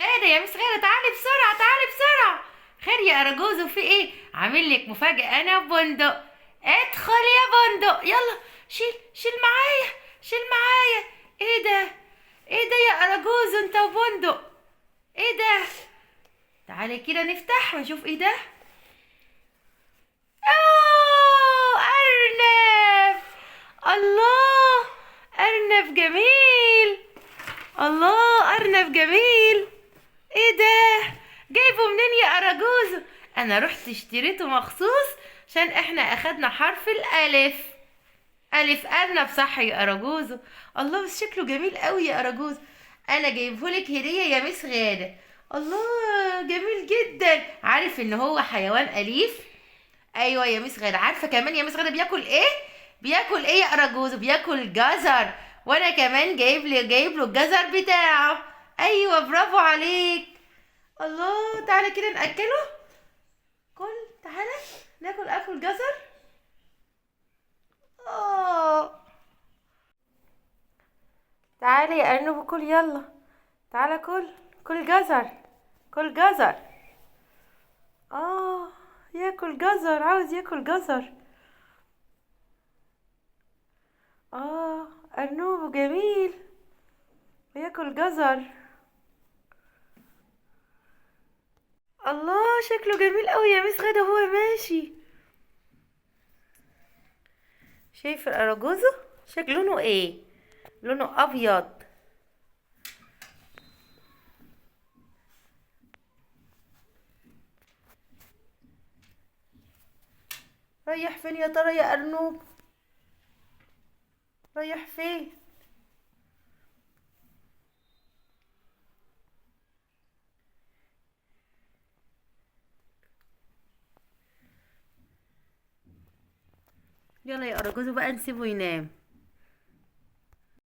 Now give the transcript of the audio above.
غادة يا مس غادة، تعالي بسرعة تعالي بسرعة. خير يا أرجوزو، في ايه؟ عامل لك مفاجأة أنا وبندق. ادخل يا بندق، يلا. شيل معايا، شيل معايا. ايه ده؟ ايه ده يا أرجوزو انت وبندق؟ ايه ده؟ تعالي كده نفتح ونشوف ايه ده. اوه، أرنب. الله، أرنب جميل. الله، أرنب جميل. ايه ده؟ جايبه منين يا اراجوزو؟ انا رحت اشتريته مخصوص عشان احنا اخدنا حرف الالف. الف ارنب، صح يا اراجوزو. الله، بس شكله جميل قوي يا اراجوزو. انا جايبهولك هديه يا مس غاده. الله، جميل جدا. عارف ان هو حيوان اليف؟ ايوه يا مس غاده. عارفه كمان يا مس غاده بياكل ايه؟ بياكل ايه يا اراجوزو؟ بياكل جزر. وانا كمان جايب له الجزر بتاعه. ايوه، برافو عليك. الله، تعالى كده ناكله. كل، تعالى ناكل اكل جزر. اه، تعالى يا ارنب كل، يلا. تعالى كل جزر. كل جزر. اه، ياكل جزر، عاوز ياكل جزر. اه، ارنوب جميل، بياكل جزر. الله، شكله جميل قوي يا مس غدا وهو ماشي. شايف الاراجوزو؟ شكل لونه ايه؟ لونه ابيض. رايح فين يا ترى يا ارنوب؟ رايح فين؟ يلا يا اراجوزو بقى نسيبه ينام.